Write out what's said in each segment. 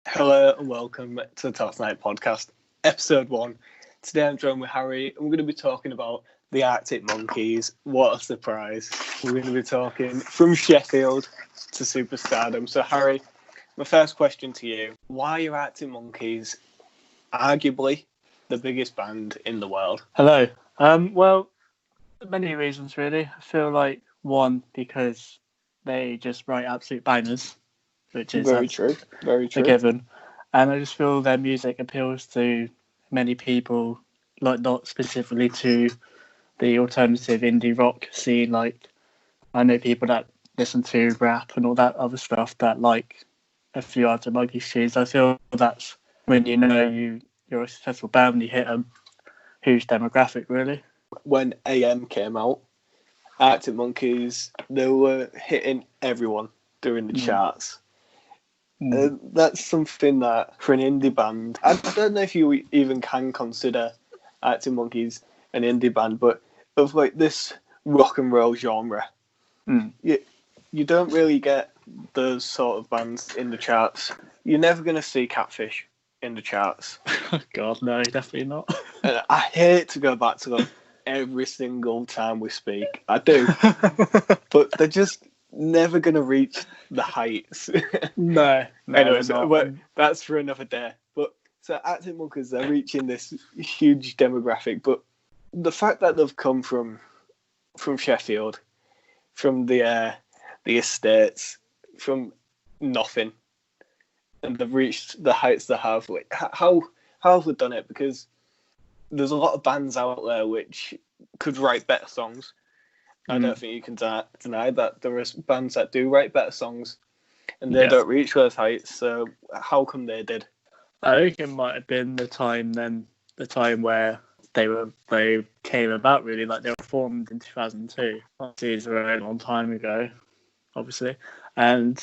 Hello and welcome to the Top Tonight podcast, episode 1. Today I'm joined with Harry and we're going to be talking about the Arctic Monkeys. What a surprise. We're going to be talking from Sheffield to Superstardom. So Harry, my first question to you, why are Arctic Monkeys arguably the biggest band in the world? Hello. Well, many reasons really. I feel like one, because they just write absolute bangers, which is Very true. a given. And I just feel their music appeals to many people, like not specifically to the alternative indie rock scene. Like I know people that listen to rap and all that other stuff that like a few Arctic Monkeys tunes. I feel that's when you're a successful band when you hit a huge demographic, really. When AM came out, Arctic Monkeys, they were hitting everyone during the charts. That's something that, for an indie band, I don't know if you even can consider Arctic Monkeys an indie band, but of like this rock and roll genre, you don't really get those sort of bands in the charts. You're never going to see Catfish in the charts. God, no, definitely not. And I hate to go back to them every single time we speak. I do. But they're just never going to reach the heights. No. Anyways, that's for another day. But so Arctic Monkeys, they're reaching this huge demographic. But the fact that they've come from Sheffield, from the estates, from nothing, and they've reached the heights they have. Like, how have they done it? Because there's a lot of bands out there which could write better songs. I don't think you can deny that there are bands that do write better songs and they don't reach those heights. So how come they did? I think it might have been the time where they came about, really. Like they were formed in 2002. It's a very long time ago, obviously. And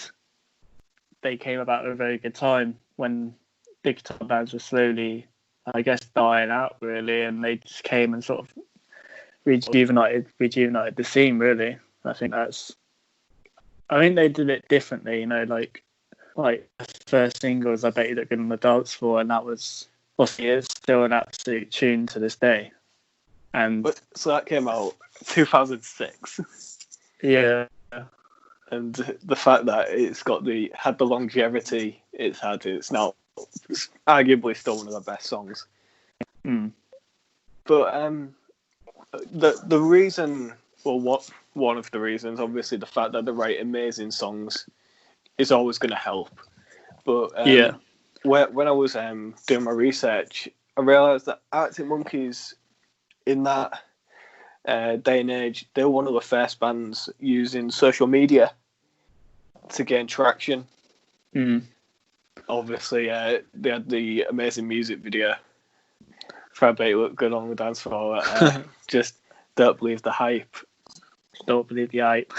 they came about at a very good time when big guitar bands were slowly, I guess, dying out, really, and they just came and sort of rejuvenated the scene, really. I think they did it differently, like the first singles, I Bet You Look Good on the Dance Floor, and that was, it's still an absolute tune to this day. So that came out 2006. Yeah. And the fact that it's had the longevity it's had, it's now arguably still one of the best songs. But the reason, one of the reasons, obviously the fact that they write amazing songs is always going to help. But when I was doing my research, I realised that Arctic Monkeys, in that day and age, they were one of the first bands using social media to gain traction. Obviously, they had the amazing music video for I Bet You Look Good on the Dance Floor. Just don't believe the hype. Don't believe the hype.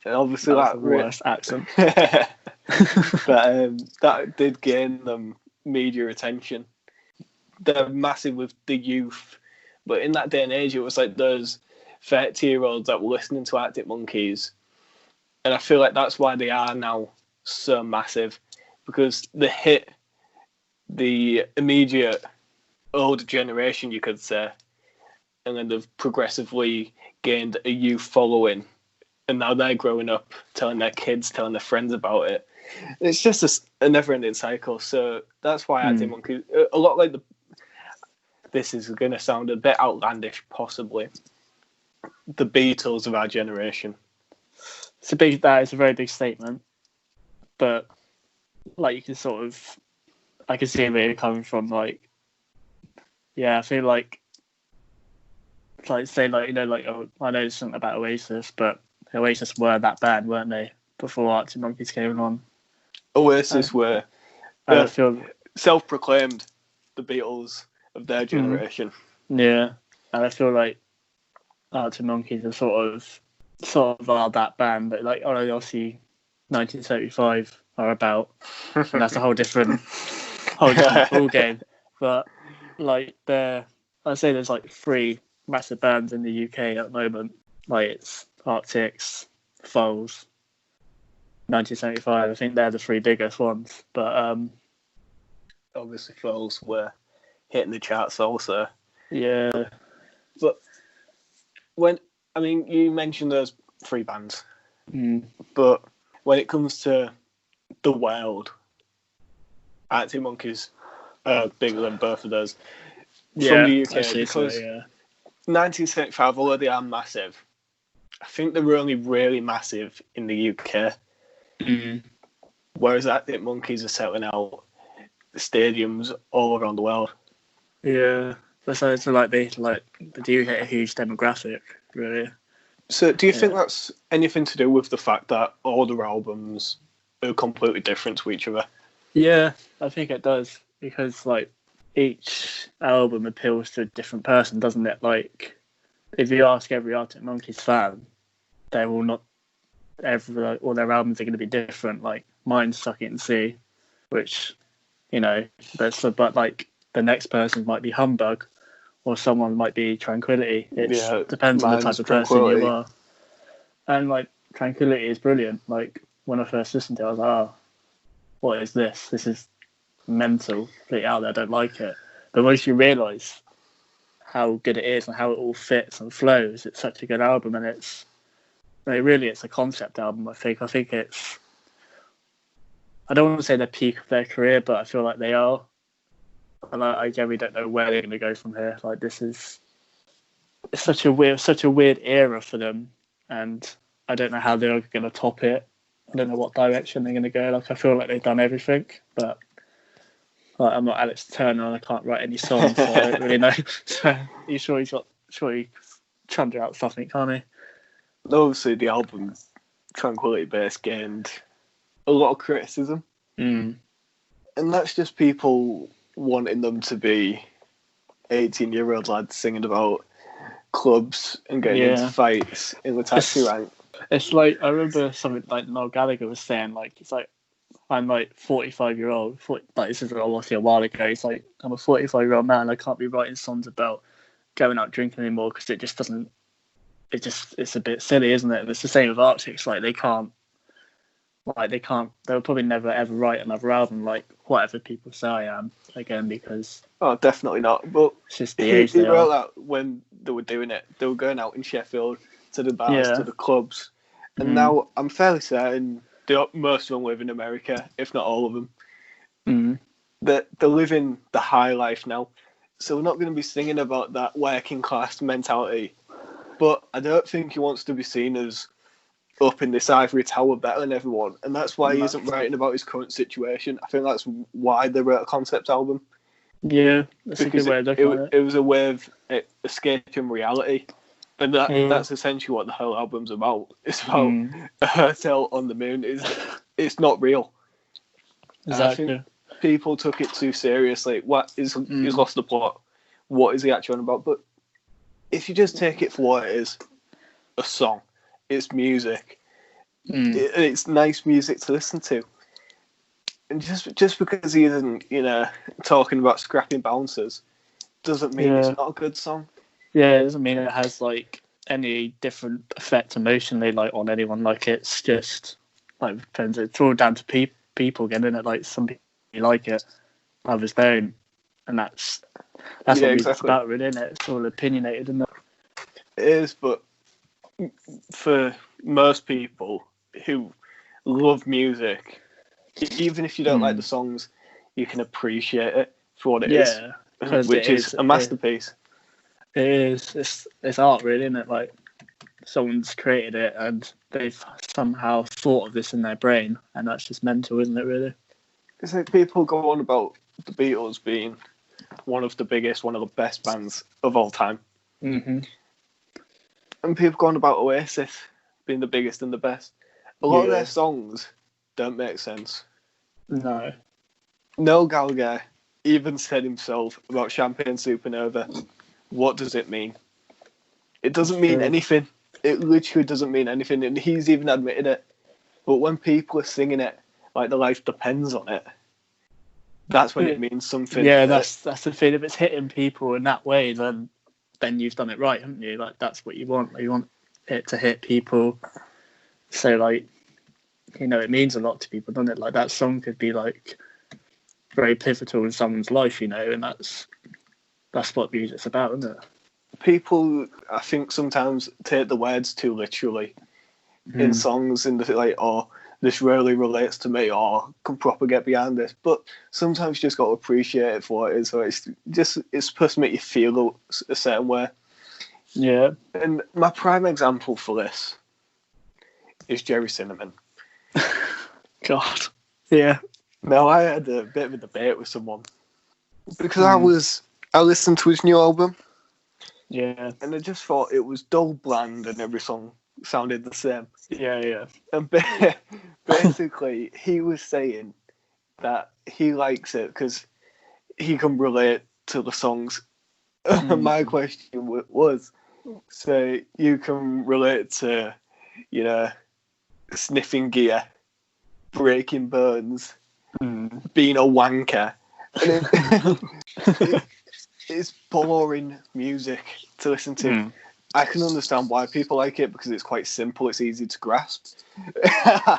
And obviously that's the worst accent. But that did gain them media attention. They're massive with the youth, but in that day and age, it was like those 30-year-olds that were listening to Arctic Monkeys, and I feel like that's why they are now so massive, because they hit the immediate older generation, you could say, and then they've progressively gained a youth following, and now they're growing up, telling their kids, telling their friends about it. It's just a never-ending cycle. So that's why Arctic Monkeys, a lot like this is going to sound a bit outlandish, possibly, the Beatles of our generation. That is a very big statement, but like you can I can see where you're coming from. Like, yeah, I feel like say I know something about Oasis, but Oasis were that band, weren't they, before Arctic Monkeys came along? Oasis were I feel self-proclaimed the Beatles of their generation. Yeah, and I feel like Arctic Monkeys are sort of are that band, but like obviously 1975 are about, and that's a whole different ball game. But like I'd say there's like 3 massive bands in the UK at the moment. Like it's Arctics, Foals, 1975. I think they're the 3 biggest ones. But obviously Falls were hitting the charts also. Yeah. But you mentioned those 3 bands, but when it comes to the world, Arctic Monkeys are bigger than both of those. From the UK, because 1975, although they are massive, I think they were only really massive in the UK. Whereas Arctic Monkeys are selling out stadiums all around the world. Yeah, so they do hit a huge demographic, really. So, do you think that's anything to do with the fact that all their albums are completely different to each other? Yeah, I think it does, because each album appeals to a different person, doesn't it? Like, if you ask every Arctic Monkeys fan, they will not. All their albums are going to be different. Like mine's Suck It and See, which, but like the next person might be Humbug, or someone might be Tranquility. It depends on the type of person you are. And like Tranquility is brilliant. Like when I first listened to it, I was like, oh, what is this? This is mental, completely out there. I don't like it. But once you realise how good it is and how it all fits and flows, it's such a good album, and it's a concept album. I think it's. I don't want to say the peak of their career, but I feel like they are. And I generally don't know where they're going to go from here. Like it's such a weird era for them, and I don't know how they're going to top it. I don't know what direction they're going to go. Like I feel like they've done everything, but I'm not Alex Turner and I can't write any songs, so I don't really know. So he conjure out something, can't he? Obviously, the album Tranquility Base gained a lot of criticism, and that's just people wanting them to be 18-year-old lads singing about clubs and getting into fights in the taxi rank. It's like, I remember something like Noel Gallagher was saying, like, it's like, I'm like 45-year-old, like this is obviously a while ago, it's like, I'm a 45-year-old man, I can't be writing songs about going out drinking anymore because it just doesn't, it's a bit silly, isn't it? And it's the same with Arctics, like they'll probably never ever write another album like whatever people say I am again, because definitely not. But it's just the age they wrote are. that when they were doing it, they were going out in Sheffield to the bars, to the clubs, and now I'm fairly certain most of them live in America, if not all of them. They're living the high life now, so we're not going to be singing about that working class mentality. But I don't think he wants to be seen as up in this ivory tower better than everyone, and that's why he isn't writing about his current situation. I think that's why they wrote a concept album. Yeah, that's because a good way of looking at it. It was a way of escaping reality, and that's essentially what the whole album's about. It's about a hotel on the moon. It's not real. Exactly. I think people took it too seriously. He's lost the plot. What is he actually on about? But if you just take it for what it is, a song. It's music. It's nice music to listen to. And just because he isn't, talking about scrapping bouncers, doesn't mean it's not a good song. Yeah, it doesn't mean it has like any different effect emotionally like on anyone. Like it's just like depends. It's all down to people again, isn't it? Like some people like it, others don't, and that's what music's about, really, isn't it? It's all opinionated, isn't it? It is, but for most people who love music, even if you don't like the songs, you can appreciate it for what it is, which is a masterpiece. It is. It's art, really, isn't it? Like someone's created it and they've somehow thought of this in their brain, and that's just mental, isn't it? Really. It's like people go on about the Beatles being one of the best bands of all time. And people go on about Oasis being the biggest and the best. A lot of their songs don't make sense. No. Noel Gallagher even said himself about Champagne Supernova. What does it mean? It doesn't mean anything. It literally doesn't mean anything, and he's even admitted it. But when people are singing it like their life depends on it, that's when it means something. Yeah, that's the thing. If it's hitting people in that way, then you've done it right, haven't you? Like that's what you want. You want it to hit people. So like, it means a lot to people, doesn't it? Like that song could be like very pivotal in someone's life, you know, and that's what music's about, isn't it? People, I think, sometimes take the words too literally in songs, and they like, oh, this really relates to me, or I can proper get behind this. But sometimes you just got to appreciate it for what it is. So it's supposed to make you feel a certain way. Yeah. And my prime example for this is Jerry Cinnamon. God. Yeah. Now, I had a bit of a debate with someone because I listened to his new album. Yeah. And I just thought it was dull, bland, and every song sounded the same. Yeah. And basically, he was saying that he likes it because he can relate to the songs. My question was, so you can relate to, you know, sniffing gear, breaking bones, being a wanker. And it's boring music to listen to. I can understand why people like it because it's quite simple, it's easy to grasp. Yeah,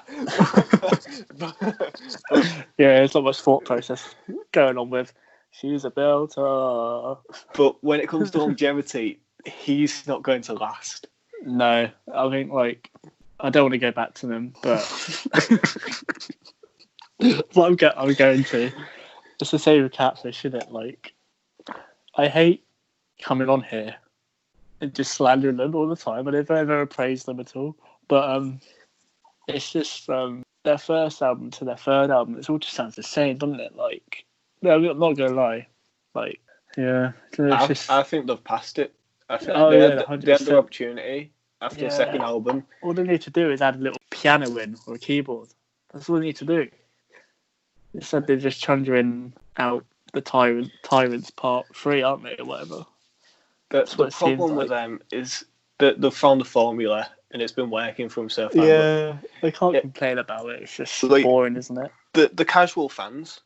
there's not much thought process going on with she's a belter. But when it comes to longevity, he's not going to last. No, I think, like, I don't want to go back to them, but what I'm going to. It's the same with Catfish, isn't it? Like, I hate coming on here and just slandering them all the time. I don't ever praise them at all. But it's just their first album to their third album, it all just sounds the same, doesn't it? Like, no, I'm not going to lie. Like, yeah. I think they've passed it. I think they had their opportunity after the second album. All they need to do is add a little piano in or a keyboard. That's all they need to do. Instead, they're just chungering out the Tyrants Part 3, aren't they, or whatever? The problem with them is that they've found a formula and it's been working for them so far. Yeah, they can't complain about it. It's just like, boring, isn't it? The casual fans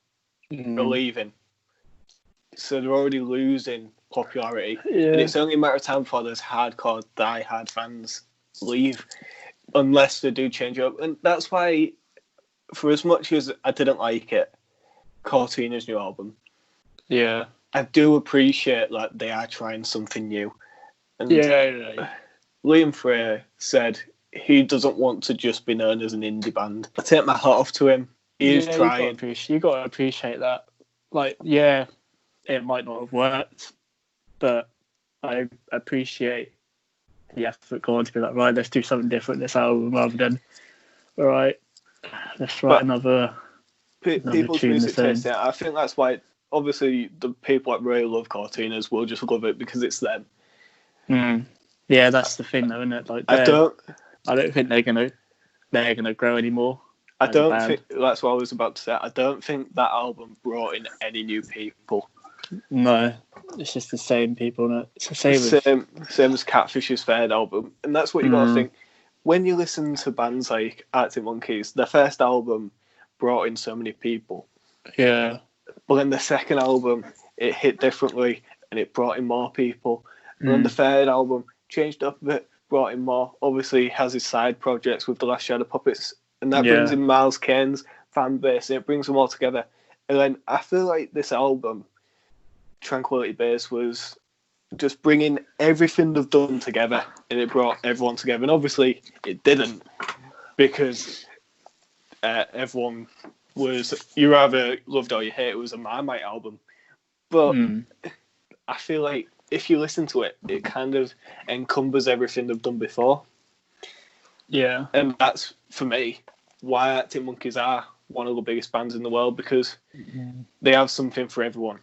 are leaving, so they're already losing popularity. Yeah. And it's only a matter of time before those hardcore, die-hard fans leave, unless they do change up. And that's why, for as much as I didn't like it, Cortina's new album, yeah, I do appreciate that they are trying something new. And yeah. Liam Frey said he doesn't want to just be known as an indie band. I take my hat off to him. He is trying. You got to appreciate that. Like, yeah, it might not have worked, but I appreciate the effort going to be like, right, let's do something different this album rather than, all right, let's write another people's music taste. Yeah, I think that's why. Obviously, the people that really love Cortinas will just love it because it's them. Yeah, that's the thing, though, isn't it? Like, I don't think they're gonna grow anymore. I don't think that's what I was about to say. I don't think that album brought in any new people. No, it's just the same people, isn't it? It's the same as Catfish's third album, and that's what you got to think. When you listen to bands like Arctic Monkeys, their first album brought in so many people. Yeah. But then the second album, it hit differently and it brought in more people. And then the third album changed up a bit, brought in more. Obviously, he has his side projects with The Last Shadow Puppets, and that brings in Miles Kane's fan base, and it brings them all together. And then I feel like this album, Tranquility Base, was just bringing everything they've done together, and it brought everyone together. And obviously, it didn't, because everyone was, you either loved or you hate. It was a Marmite album. But I feel like if you listen to it, it kind of encumbers everything they've done before. Yeah. And that's, for me, why Arctic Monkeys are one of the biggest bands in the world, because they have something for everyone.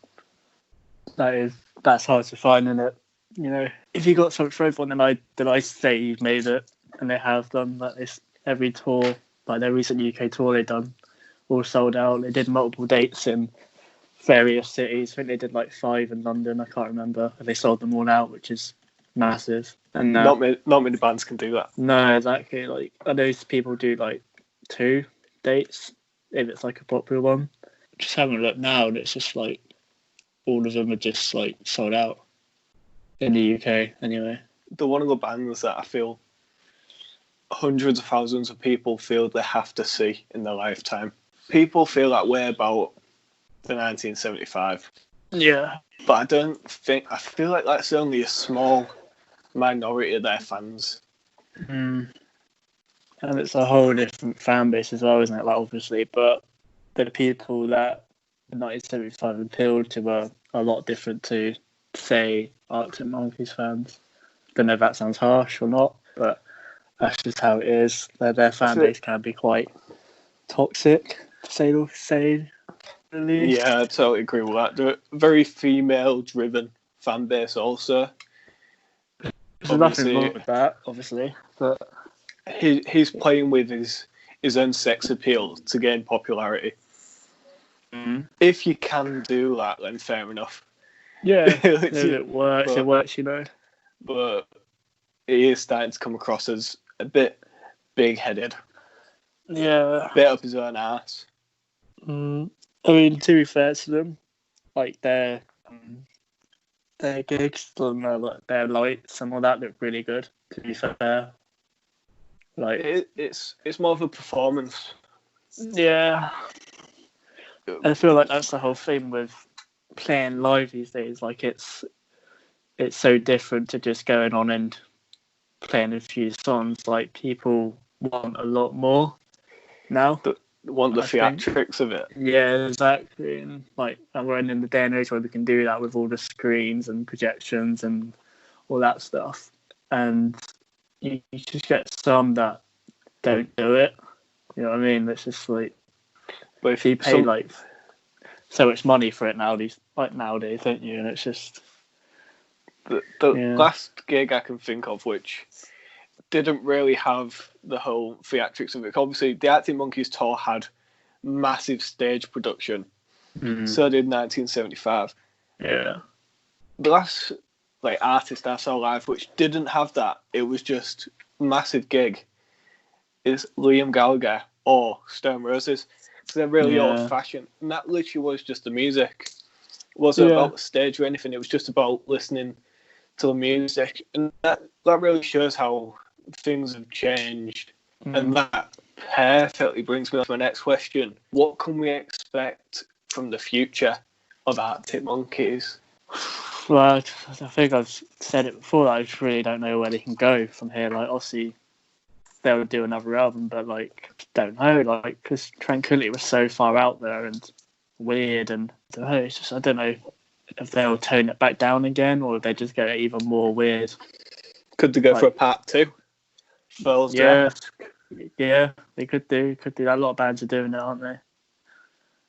That's hard to find, isn't it? You know, if you got something for everyone, then I say you've made it, and they have done that. Like, every tour, like their recent UK tour they've done, all sold out. They did multiple dates in various cities. I think they did like 5 in London. I can't remember. And they sold them all out, which is massive. And not many bands can do that. No, exactly. Like, I know people do like 2 dates if it's like a popular one. Just having a look now, and it's just like all of them are just like sold out in the UK anyway. They're one of the bands that I feel hundreds of thousands of people feel they have to see in their lifetime. People feel that way about the 1975. Yeah. But I feel like that's only a small minority of their fans. Mm. And it's a whole different fan base as well, isn't it? Like, obviously, but the people that the 1975 appealed to were a lot different to, say, Arctic Monkeys fans. Don't know if that sounds harsh or not, but that's just how it is. Their fan base can be quite toxic, to say the least. Yeah, I totally agree with that. They're a very female-driven fan base also. There's nothing wrong with that, obviously, but he's playing with his own sex appeal to gain popularity. If you can do that, then fair enough. Yeah, it works, you know. But he is starting to come across as a bit big-headed. Yeah. A bit up his own ass. I mean, to be fair to them, like their gigs, like their lights and all that look really good. To be fair, like it's more of a performance. Yeah, I feel like that's the whole thing with playing live these days. Like it's so different to just going on and playing a few songs. Like people want a lot more now. Want the theatrics of it. Yeah, exactly. And like we're in the day and age where we can do that with all the screens and projections and all that stuff. And you just get some that don't do it. You know what I mean? It's just like, but if you pay like so much money for it nowadays, don't you? And it's just the last gig I can think of which didn't really have the whole theatrics of it. Obviously, the Arctic Monkeys tour had massive stage production. So did 1975. Yeah. The last artist I saw live which didn't have that, it was just massive gig, is Liam Gallagher or Stone Roses. So they're really old-fashioned. And that literally was just the music. It wasn't about the stage or anything. It was just about listening to the music. And that really shows how things have changed. And that perfectly brings me on to my next question. What can we expect from the future of Arctic Monkeys? Well, I think I've said it before. I just really don't know where they can go from here. Like, obviously, they'll do another album, but don't know. Like, because Tranquility was so far out there and weird, and I don't know if they'll tone it back down again or if they just get even more weird. Could they go for a part 2? Yeah, they could do that. A lot of bands are doing it, aren't they?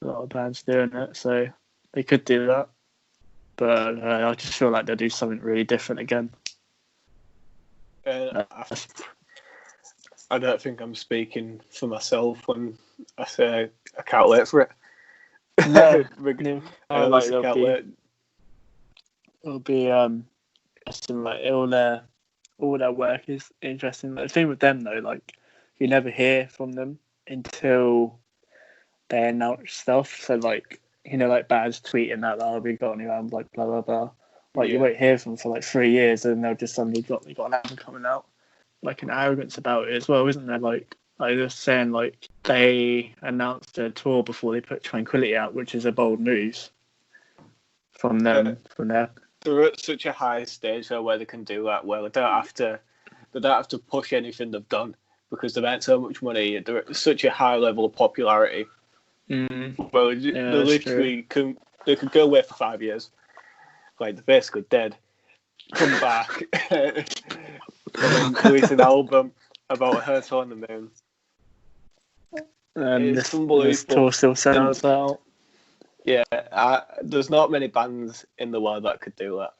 A lot of bands doing it, so they could do that. But I just feel like they'll do something really different again. I don't think I'm speaking for myself when I say I can't wait for it. No, it'll be interesting. Like all their work is interesting. The thing with them though, like you never hear from them until they announce stuff. So like, you know, like bands tweeting that, oh, we got a new album, like blah blah blah. Like you won't hear from them for like 3 years, and they'll just suddenly got an album coming out. Like an arrogance about it as well, isn't there? Like I was just saying, like they announced a tour before they put Tranquility out, which is a bold move from them. From there, they're at such a high stage though where they can do that. Where they don't have to push anything they've done because they've earned so much money. They're at such a high level of popularity. Well, they literally could go away for 5 years, like they're basically dead. Come back, and then release an album about a Hotel on the Moon. And this tour still sells out. Yeah, there's not many bands in the world that could do that.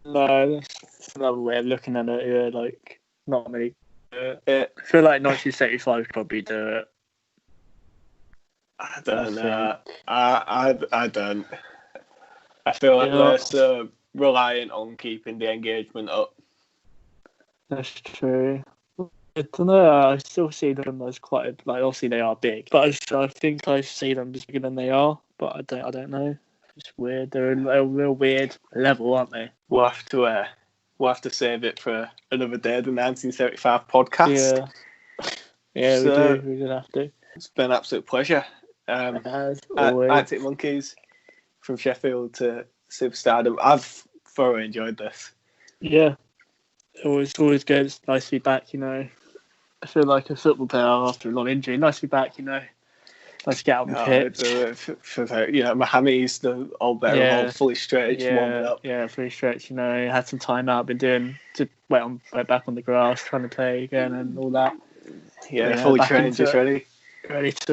No, that's another way of looking at it. Yeah, like not many. I feel like 1975 could probably do it. I don't know. I don't. I feel like they're so reliant on keeping the engagement up. That's true. I don't know. I still see them as quite obviously they are big, but I think I see them as bigger than they are. But I don't know. It's weird. They're a real weird level, aren't they? We'll have to save it for another day. The 1975 podcast. Yeah, we do. We're gonna have to. It's been an absolute pleasure. As always. Arctic Monkeys from Sheffield to Superstardom. I've thoroughly enjoyed this. Yeah, always good. It's nice to be back. I feel like a football player after a long injury. Nice to be back. Nice to get out on the pitch. My hammies, the old better, all fully stretched, warming up. Yeah, fully stretched. Had some time out. Been doing to went back on the grass, trying to play again and all that. Yeah, fully trained, just ready. Ready for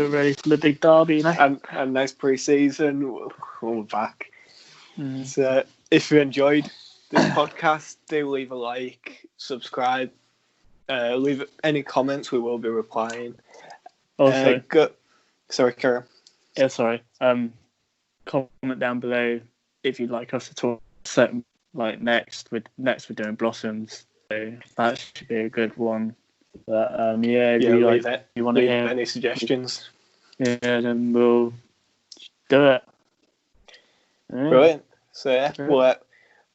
the big derby, And nice pre-season. We're back. So if you enjoyed this podcast, do leave a like, subscribe, leave any comments. We will be replying. Also, sorry, Karen. Yeah, sorry. Comment down below if you'd like us to talk certain next. We're doing Blossoms, so that should be a good one. But if you want to hear any suggestions, then we'll do it. Brilliant. So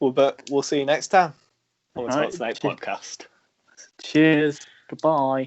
we'll see you next time on the Talk Tonight podcast. Cheers. Goodbye.